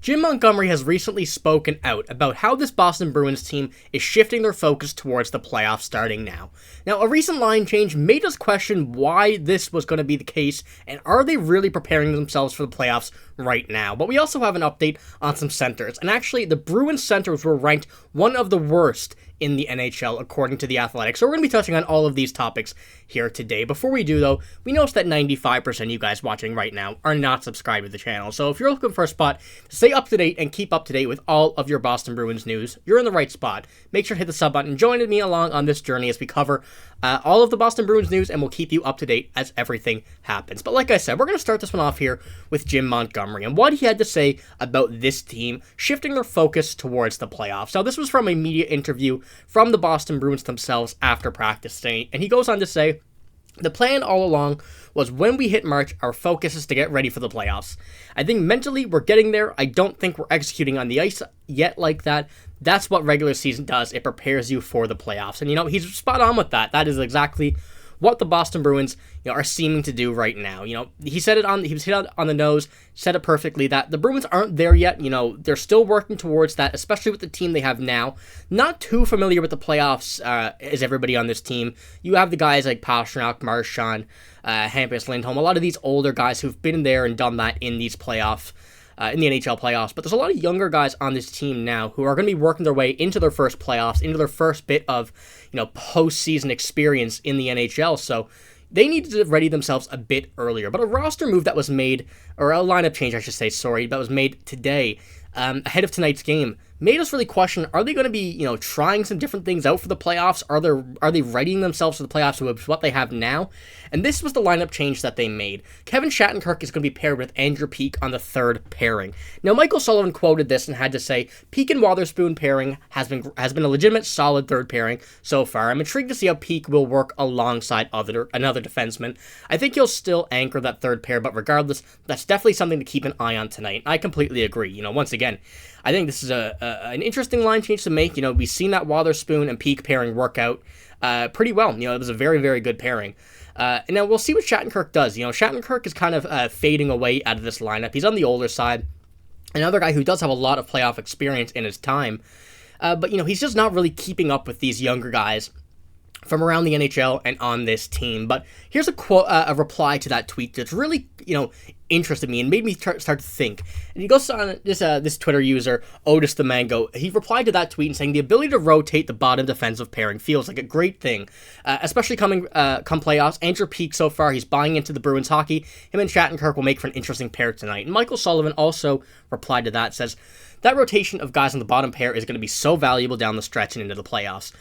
Jim Montgomery has recently spoken out about how this Boston Bruins team is shifting their focus towards the playoffs starting now. Now, a recent line change made us question why this was going to be the case, and are they really preparing themselves for the playoffs right now? But we also have an update on some centers, and actually, the Bruins centers were ranked one of the worst in the NHL, according to The Athletic. So we're going to be touching on all of these topics here today. Before we do, though, we noticed that 95% of you guys watching right now are not subscribed to the channel. So if you're looking for a spot to stay up to date and keep up to date with all of your Boston Bruins news, you're in the right spot. Make sure to hit the sub button and join me along on this journey as we cover all of the Boston Bruins news, and we'll keep you up to date as everything happens. But like I said, we're going to start this one off here with Jim Montgomery and what he had to say about this team shifting their focus towards the playoffs. Now, this was from a media interview from the Boston Bruins themselves after practice today, and he goes on to say, "The plan all along was when we hit March, our focus is to get ready for the playoffs. I think mentally we're getting there. I don't think we're executing on the ice yet like that. That's what regular season does. It prepares you for the playoffs." And, he's spot on with that. That is exactly what the Boston Bruins, are seeming to do right now. He said he was hit on the nose, said it perfectly, that the Bruins aren't there yet. They're still working towards that, especially with the team they have now. Not too familiar with the playoffs as everybody on this team. You have the guys like Pastrnak, Marchand, Hampus Lindholm, a lot of these older guys who've been there and done that in these playoffs. In the NHL playoffs, but there's a lot of younger guys on this team now who are going to be working their way into their first playoffs, into their first bit of, postseason experience in the NHL, so they need to ready themselves a bit earlier. But a roster move that was made, or a lineup change, I should say, that was made today, ahead of tonight's game, made us really question, are they going to be, trying some different things out for the playoffs? Are they readying themselves for the playoffs with what they have now? And this was the lineup change that they made. Kevin Shattenkirk is going to be paired with Andrew Peeke on the third pairing. Now, Michael Sullivan quoted this and had to say, "Peeke and Wotherspoon pairing has been a legitimate, solid third pairing so far. I'm intrigued to see how Peeke will work alongside another defenseman. I think he'll still anchor that third pair, but regardless, that's definitely something to keep an eye on tonight." I completely agree. Once again, I think this is an interesting line change to make. We've seen that Wotherspoon and Peeke pairing work out pretty well. It was a very, very good pairing. And now we'll see what Shattenkirk does. Shattenkirk is kind of fading away out of this lineup. He's on the older side. Another guy who does have a lot of playoff experience in his time. But, he's just not really keeping up with these younger guys from around the NHL and on this team. But here's a quote, a reply to that tweet that's really, interested me and made me start to think. And he goes on this Twitter user, Otis the Mango. He replied to that tweet and saying, "The ability to rotate the bottom defensive pairing feels like a great thing, especially come playoffs. Andrew Peeke so far, he's buying into the Bruins hockey. Him and Shattenkirk will make for an interesting pair tonight." And Michael Sullivan also replied to that, says, "That rotation of guys on the bottom pair is going to be so valuable down the stretch and into the playoffs.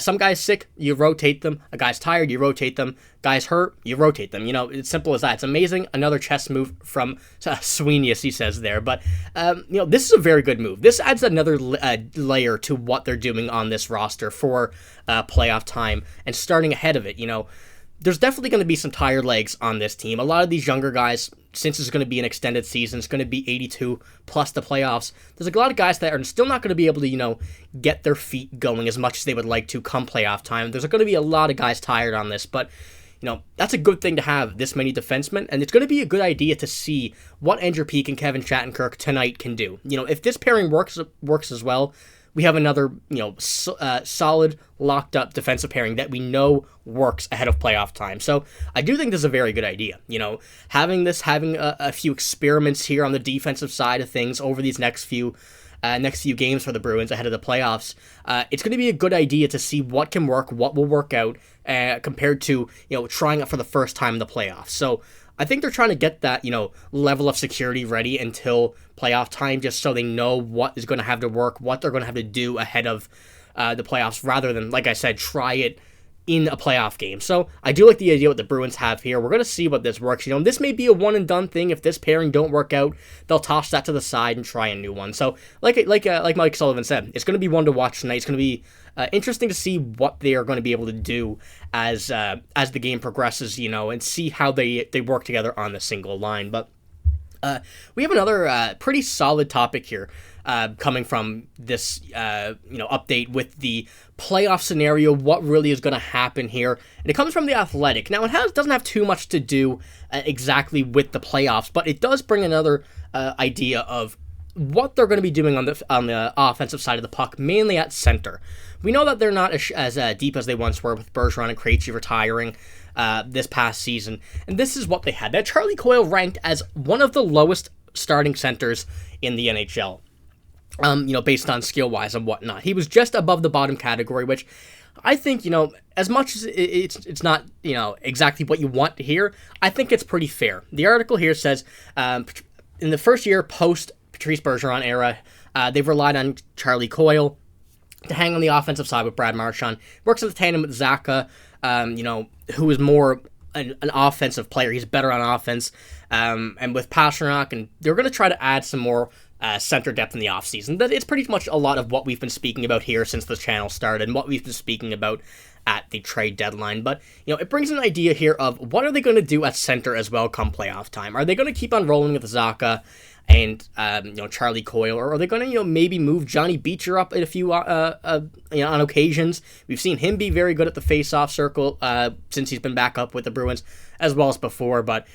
Some guys sick, you rotate them. A guy's tired, you rotate them. Guys hurt, you rotate them." It's simple as that. It's amazing. Another chess move from Sweeney, as he says there. But, this is a very good move. This adds another layer to what they're doing on this roster for playoff time and starting ahead of it. There's definitely going to be some tired legs on this team. A lot of these younger guys, since it's going to be an extended season, it's going to be 82 plus the playoffs. There's a lot of guys that are still not going to be able to, get their feet going as much as they would like to come playoff time. There's going to be a lot of guys tired on this, but that's a good thing to have this many defensemen, and it's going to be a good idea to see what Andrew Peeke and Kevin Shattenkirk tonight can do. If this pairing works as well, we have another, solid, locked-up defensive pairing that we know works ahead of playoff time. So I do think this is a very good idea. Having a few experiments here on the defensive side of things over these next few games for the Bruins ahead of the playoffs, it's going to be a good idea to see what can work, what will work out, compared to, trying it for the first time in the playoffs. So I think they're trying to get that, level of security ready until playoff time, just so they know what is going to have to work, what they're going to have to do ahead of the playoffs, rather than, like I said, try it in a playoff game. So I do like the idea what the Bruins have here. We're going to see what this works. This may be a one and done thing. If this pairing don't work out, they'll toss that to the side and try a new one. So like Mike Sullivan said, it's going to be one to watch tonight. It's going to be interesting to see what they are going to be able to do as the game progresses, and see how they work together on the single line. But we have another pretty solid topic here coming from this update with the playoff scenario, what really is going to happen here. And it comes from The Athletic. Now, it doesn't have too much to do exactly with the playoffs, but it does bring another idea of what they're going to be doing on the offensive side of the puck, mainly at center. We know that they're not as deep as they once were, with Bergeron and Krejci retiring this past season, and this is what they had. That Charlie Coyle ranked as one of the lowest starting centers in the NHL. Based on skill-wise and whatnot. He was just above the bottom category, which I think, as much as it's not, exactly what you want to hear, I think it's pretty fair. The article here says, in the first year post-Patrice Bergeron era, they've relied on Charlie Coyle to hang on the offensive side with Brad Marchand. Works as a tandem with Zacha, who is more an offensive player. He's better on offense. And with Pastrnak, and they're going to try to add some more center depth in the offseason. It's pretty much a lot of what we've been speaking about here since the channel started, and what we've been speaking about at the trade deadline. But, it brings an idea here of what are they going to do at center as well come playoff time? Are they going to keep on rolling with Zacha and, Charlie Coyle, or are they going to, maybe move Johnny Beecher up in a few, on occasions? We've seen him be very good at the face-off circle since he's been back up with the Bruins, as well as before, but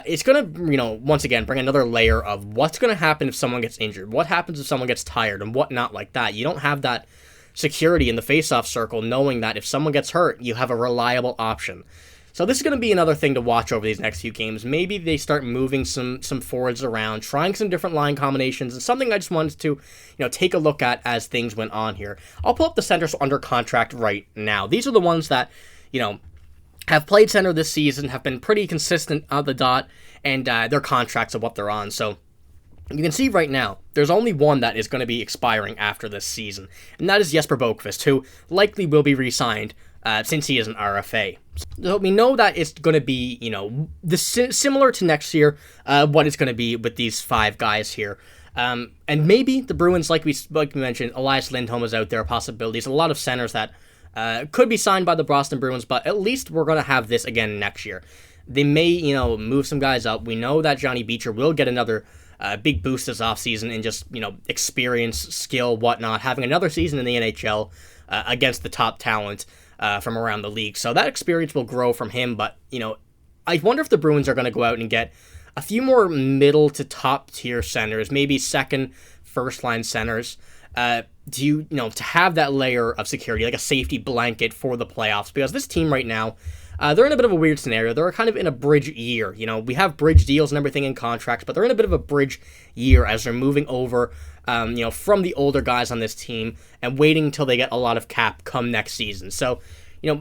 it's going to, once again, bring another layer of what's going to happen if someone gets injured, what happens if someone gets tired, and whatnot like that. You don't have that security in the face-off circle, knowing that if someone gets hurt, you have a reliable option. So this is going to be another thing to watch over these next few games. Maybe they start moving some forwards around, trying some different line combinations, and something I just wanted to, take a look at as things went on here. I'll pull up the centers under contract right now. These are the ones that, have played center this season, have been pretty consistent on the dot, and their contracts of what they're on. So you can see right now, there's only one that is going to be expiring after this season, and that is Jesper Boqvist, who likely will be re-signed since he is an RFA. So we know that it's going to be, similar to next year, what it's going to be with these 5 guys here. And maybe the Bruins, like we mentioned, Elias Lindholm is out there, possibilities. A lot of centers that could be signed by the Boston Bruins, but at least we're going to have this again next year. They may, move some guys up. We know that Johnny Beecher will get another big boost this offseason in just, experience, skill, whatnot, having another season in the NHL against the top talent from around the league. So that experience will grow from him, but, I wonder if the Bruins are going to go out and get a few more middle to top tier centers, maybe second, first line centers, to have that layer of security, like a safety blanket for the playoffs, because this team right now, they're in a bit of a weird scenario. They're kind of in a bridge year. We have bridge deals and everything in contracts, but they're in a bit of a bridge year as they're moving over, from the older guys on this team and waiting until they get a lot of cap come next season. So,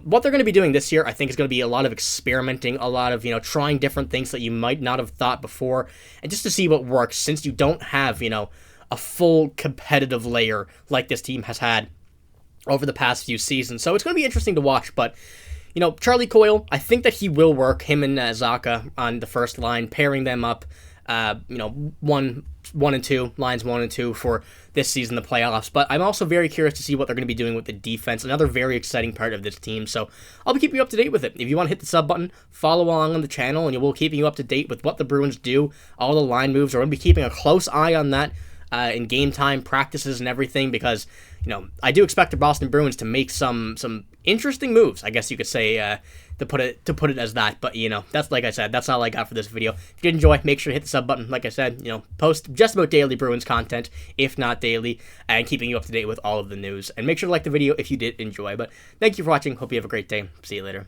what they're going to be doing this year, I think, is going to be a lot of experimenting, a lot of, trying different things that you might not have thought before, and just to see what works, since you don't have, a full competitive layer like this team has had over the past few seasons. So it's going to be interesting to watch, but, Charlie Coyle, I think that he will work, him and Zacha on the first line, pairing them up, one and two, lines 1 and 2 for this season, the playoffs. But I'm also very curious to see what they're going to be doing with the defense, another very exciting part of this team. So I'll be keeping you up to date with it. If you want to hit the sub button, follow along on the channel, and we'll keeping you up to date with what the Bruins do, all the line moves. We're going to be keeping a close eye on that in game time, practices, and everything, because, I do expect the Boston Bruins to make some interesting moves, I guess you could say, to put it as that. But, that's, like I said, that's all I got for this video. If you did enjoy, make sure to hit the sub button. Like I said, post just about daily Bruins content, if not daily, and keeping you up to date with all of the news. And make sure to like the video if you did enjoy. But thank you for watching. Hope you have a great day. See you later.